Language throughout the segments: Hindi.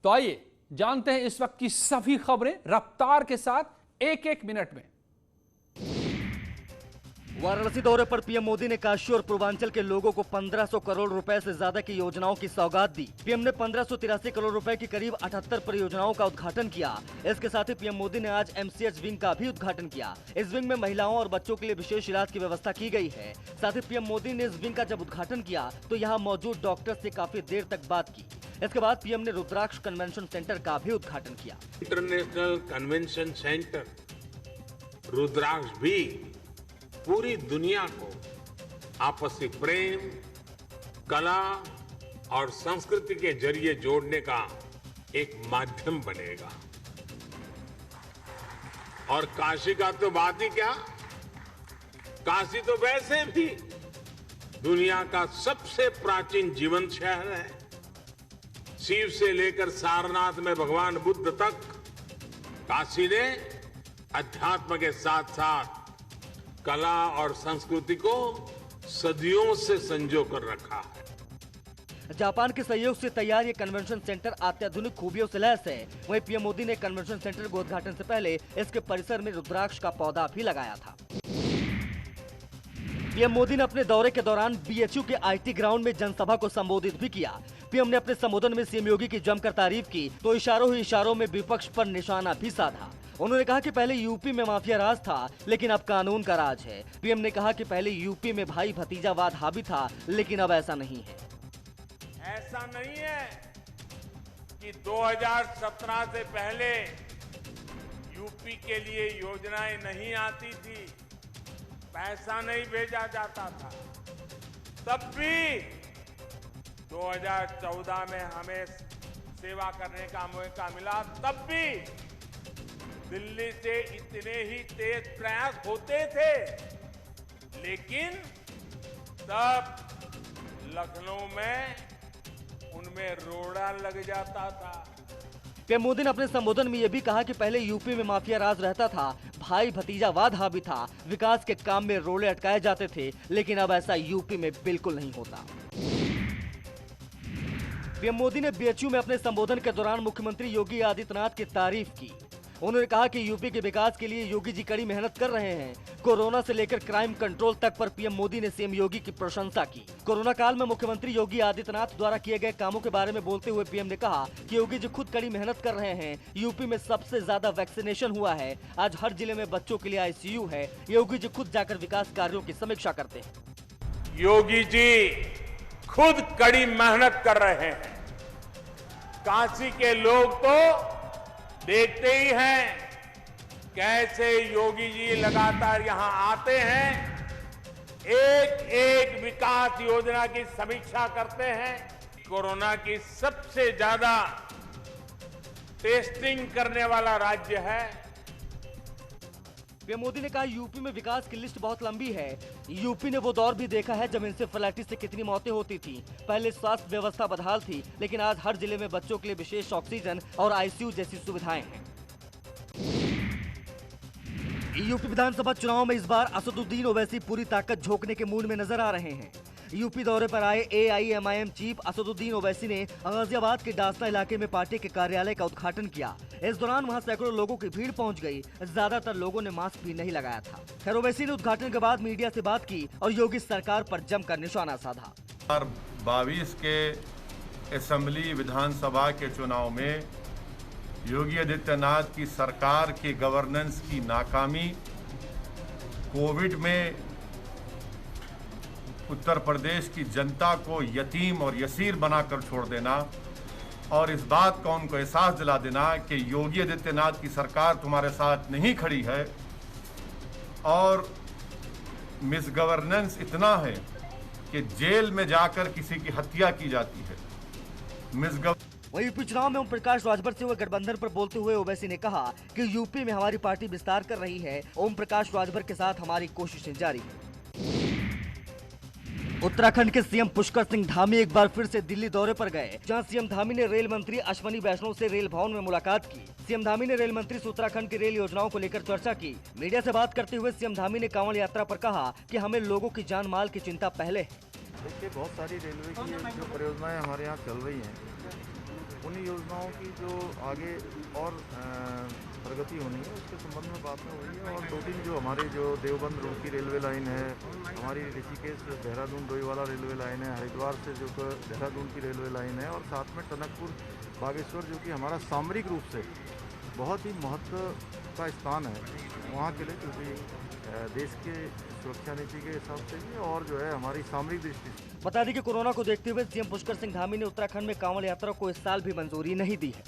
तो आइए जानते हैं इस वक्त की सभी खबरें रफ्तार के साथ एक एक मिनट में। वाराणसी दौरे पर पीएम मोदी ने काशी और पूर्वांचल के लोगों को 1500 करोड़ रुपए से ज्यादा की योजनाओं की सौगात दी। पीएम ने 1583 करोड़ रुपए की करीब 78 परियोजनाओं का उद्घाटन किया। इसके साथ ही पीएम मोदी ने आज एमसीएच विंग का भी उद्घाटन किया। इस विंग में महिलाओं और बच्चों के लिए विशेष इलाज की व्यवस्था की गई है। साथ ही पीएम मोदी ने इस विंग का जब उद्घाटन किया तो यहाँ मौजूद डॉक्टर से काफी देर तक बात की। इसके बाद पीएम ने रुद्राक्ष कन्वेंशन सेंटर का भी उद्घाटन किया। इंटरनेशनल कन्वेंशन सेंटर रुद्राक्ष भी पूरी दुनिया को आपसी प्रेम, कला और संस्कृति के जरिए जोड़ने का एक माध्यम बनेगा। और काशी का तो बात ही क्या, काशी तो वैसे भी दुनिया का सबसे प्राचीन जीवंत शहर है। शिव से लेकर सारनाथ में भगवान बुद्ध तक काशी ने अध्यात्म के साथ साथ कला और संस्कृति को सदियों से संजो कर रखा है। जापान के सहयोग से तैयार ये कन्वेंशन सेंटर अत्याधुनिक खूबियों से लैस है। वहीं पीएम मोदी ने कन्वेंशन सेंटर के उद्घाटन से पहले इसके परिसर में रुद्राक्ष का पौधा भी लगाया था। पीएम मोदी ने अपने दौरे के दौरान बीएचयू के आईटी ग्राउंड में जनसभा को संबोधित भी किया। पीएम ने अपने संबोधन में सीएम योगी की जमकर तारीफ की तो इशारों ही इशारों में विपक्ष पर निशाना भी साधा। उन्होंने कहा कि पहले यूपी में माफिया राज था लेकिन अब कानून का राज है। पीएम ने कहा कि पहले यूपी में भाई भतीजावाद हावी था लेकिन अब ऐसा नहीं है। ऐसा नहीं है कि 2017 से पहले यूपी के लिए योजनाएं नहीं आती थी, पैसा नहीं भेजा जाता था। तब भी 2014 में हमें सेवा करने का मौका मिला, तब भी दिल्ली से इतने ही तेज प्रयास होते थे, लेकिन तब लखनऊ में उनमें रोड़ा लग जाता था। पीएम मोदी ने अपने संबोधन में यह भी कहा कि पहले यूपी में माफिया राज रहता था, भाई भतीजावाद हावी था, विकास के काम में रोड़े अटकाए जाते थे, लेकिन अब ऐसा यूपी में बिल्कुल नहीं होता। पीएम मोदी ने बीएचयू में अपने संबोधन के दौरान मुख्यमंत्री योगी आदित्यनाथ की तारीफ की। उन्होंने कहा कि यूपी के विकास के लिए योगी जी कड़ी मेहनत कर रहे हैं। कोरोना से लेकर क्राइम कंट्रोल तक पर पीएम मोदी ने सीएम योगी की प्रशंसा की। कोरोना काल में मुख्यमंत्री योगी आदित्यनाथ द्वारा किए गए कामों के बारे में बोलते हुए पीएम ने कहा कि योगी जी खुद कड़ी मेहनत कर रहे हैं। यूपी में सबसे ज्यादा वैक्सीनेशन हुआ है। आज हर जिले में बच्चों के लिए आईसीयू है। योगी जी खुद जाकर विकास कार्यों की समीक्षा करते हैं। योगी जी खुद कड़ी मेहनत कर रहे हैं। काशी के लोग तो देखते ही हैं कैसे योगी जी लगातार यहां आते हैं, एक एक विकास योजना की समीक्षा करते हैं। कोरोना की सबसे ज्यादा टेस्टिंग करने वाला राज्य है। पीएम मोदी ने कहा यूपी में विकास की लिस्ट बहुत लंबी है। यूपी ने वो दौर भी देखा है जब इंसेफेलाइटिस से कितनी मौतें होती थी। पहले स्वास्थ्य व्यवस्था बदहाल थी, लेकिन आज हर जिले में बच्चों के लिए विशेष ऑक्सीजन और आईसीयू जैसी सुविधाएं हैं। यूपी विधानसभा चुनाव में इस बार असदुद्दीन ओवैसी पूरी ताकत झोंकने के मूड में नजर आ रहे हैं। यूपी दौरे पर आए एआईएमआईएम चीफ असदुद्दीन ओवैसी ने गाजियाबाद के डासना इलाके में पार्टी के कार्यालय का उद्घाटन किया। इस दौरान वहां सैकड़ों लोगों की भीड़ पहुंच गई। ज्यादातर लोगों ने मास्क भी नहीं लगाया था। खैर ओवैसी ने उद्घाटन के बाद मीडिया से बात की और योगी सरकार पर जमकर निशाना साधा। 2022 के असेंबली विधानसभा के चुनाव में योगी आदित्यनाथ की सरकार की गवर्नेंस की नाकामी, कोविड में उत्तर प्रदेश की जनता को यतीम और यसीर बनाकर छोड़ देना और इस बात का उनको एहसास दिला देना कि योगी आदित्यनाथ की सरकार तुम्हारे साथ नहीं खड़ी है और मिसगवर्नेंस इतना है कि जेल में जाकर किसी की हत्या की जाती है। वहीं यूपी चुनाव में ओम प्रकाश राजभर से हुए गठबंधन पर बोलते हुए ओवैसी ने कहा कि यूपी में हमारी पार्टी विस्तार कर रही है। ओम प्रकाश राजभर के साथ हमारी कोशिशें जारी है। उत्तराखंड के सीएम पुष्कर सिंह धामी एक बार फिर से दिल्ली दौरे पर गए, जहां सीएम धामी ने रेल मंत्री अश्वनी वैष्णव से रेल भवन में मुलाकात की। सीएम धामी ने रेल मंत्री से उत्तराखंड की रेल योजनाओं को लेकर चर्चा की। मीडिया से बात करते हुए सीएम धामी ने कांवड़ यात्रा पर कहा कि हमें लोगों की जान माल की चिंता पहले है। देखिए बहुत सारी रेलवे की जो परियोजनाएं हमारे यहाँ चल रही हैं उन्हीं योजनाओं की जो आगे और प्रगति होनी है उसके संबंध में बातें हुई है। और 2-3 जो हमारी जो देवबंद रुड़की रेलवे लाइन है, हमारी ऋषिकेश देहरादून डोईवाला रेलवे लाइन है, हरिद्वार से जो देहरादून की रेलवे लाइन है, और साथ में टनकपुर बागेश्वर जो कि हमारा सामरिक रूप से बहुत ही महत्व का स्थान है वहाँ के लिए, क्योंकि देश के सुरक्षा नीति के हिसाब से भी और जो है हमारी सामरिक दृष्टि से। बता दें कि कोरोना को देखते हुए सीएम पुष्कर सिंह धामी ने उत्तराखंड में कांवड़ यात्रा को इस साल भी मंजूरी नहीं दी है।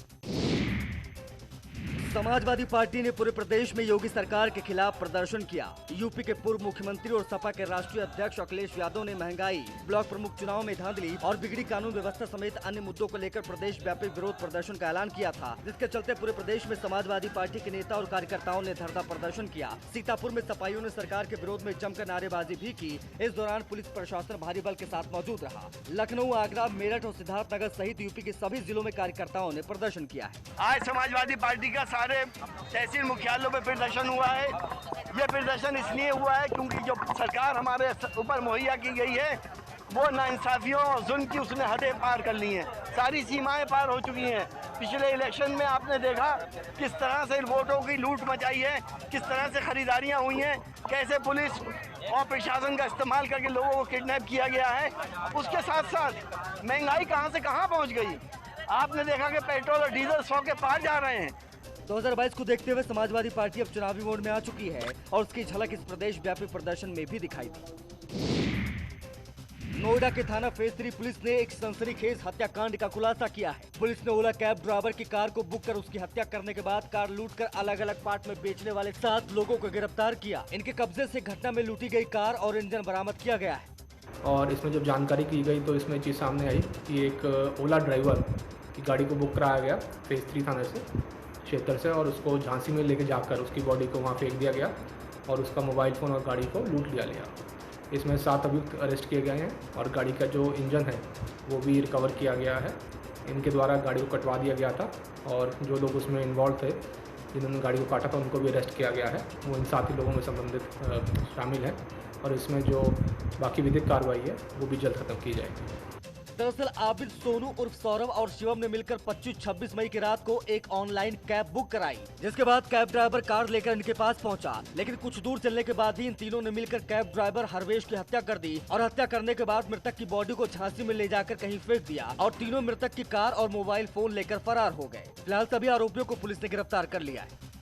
समाजवादी पार्टी ने पूरे प्रदेश में योगी सरकार के खिलाफ प्रदर्शन किया। यूपी के पूर्व मुख्यमंत्री और सपा के राष्ट्रीय अध्यक्ष अखिलेश यादव ने महंगाई, ब्लॉक प्रमुख चुनाव में धांधली और बिगड़ी कानून व्यवस्था समेत अन्य मुद्दों को लेकर प्रदेश व्यापी विरोध प्रदर्शन का ऐलान किया था, जिसके चलते पूरे प्रदेश में समाजवादी पार्टी के नेता और कार्यकर्ताओं ने धरना प्रदर्शन किया। सीतापुर में सपाइयों ने सरकार के विरोध में जमकर नारेबाजी भी की। इस दौरान पुलिस प्रशासन भारी बल के साथ मौजूद रहा। लखनऊ, आगरा, मेरठ और सिद्धार्थनगर सहित यूपी के सभी जिलों में कार्यकर्ताओं ने प्रदर्शन किया है। आज समाजवादी पार्टी का सारे तहसील मुख्यालयों पे प्रदर्शन हुआ है। ये प्रदर्शन इसलिए हुआ है क्योंकि जो सरकार हमारे ऊपर मुहैया की गई है वो नाइंसाफियों और जुल्म की उसने हदें पार कर ली हैं, सारी सीमाएं पार हो चुकी हैं। पिछले इलेक्शन में आपने देखा किस तरह से वोटों की लूट मचाई है, किस तरह से खरीदारियां हुई हैं, कैसे पुलिस और प्रशासन का इस्तेमाल करके लोगों को किडनैप किया गया है। उसके साथ साथ महंगाई कहां से कहां पहुंच गई। आपने देखा कि पेट्रोल और डीजल 100 के पार जा रहे हैं। 2022 को देखते हुए समाजवादी पार्टी अब चुनावी मोड में आ चुकी है और उसकी झलक इस प्रदेश व्यापी प्रदर्शन में भी दिखाई दी। नोएडा के थाना फेज 3 पुलिस ने एक सनसनीखेज हत्याकांड का खुलासा किया है। पुलिस ने ओला कैब ड्राइवर की कार को बुक कर उसकी हत्या करने के बाद कार लूटकर अलग अलग पार्ट में बेचने वाले 7 लोगों को गिरफ्तार किया। इनके कब्जे से घटना में लूटी गई कार और इंजन बरामद किया गया है। और इसमें जब जानकारी की गई तो इसमें चीज़ सामने आई कि एक ओला ड्राइवर की गाड़ी को बुक कराया गया फेज 3 थाने से क्षेत्र से, और उसको झांसी में लेके जाकर उसकी बॉडी को वहाँ फेंक दिया गया और उसका मोबाइल फ़ोन और गाड़ी को लूट लिया गया। इसमें 7 अभियुक्त अरेस्ट किए गए हैं और गाड़ी का जो इंजन है वो भी रिकवर किया गया है। इनके द्वारा गाड़ी को कटवा दिया गया था और जो लोग उसमें इन्वॉल्व थे जिन्होंने गाड़ी को काटा था उनको भी अरेस्ट किया गया है। वो इन 7 ही लोगों में संबंधित शामिल हैं और इसमें जो बाकी विधिक कार्रवाई है वो भी जल्द खत्म की जाएगी। दरअसल आबिद, सोनू उर्फ सौरभ और शिवम ने मिलकर 25-26 मई की रात को एक ऑनलाइन कैब बुक कराई, जिसके बाद कैब ड्राइवर कार लेकर इनके पास पहुंचा। लेकिन कुछ दूर चलने के बाद ही इन तीनों ने मिलकर कैब ड्राइवर हरवेश की हत्या कर दी और हत्या करने के बाद मृतक की बॉडी को झांसी में ले जाकर कहीं फेंक दिया और तीनों मृतक की कार और मोबाइल फोन लेकर फरार हो गए। फिलहाल सभी आरोपियों को पुलिस ने गिरफ्तार कर लिया है।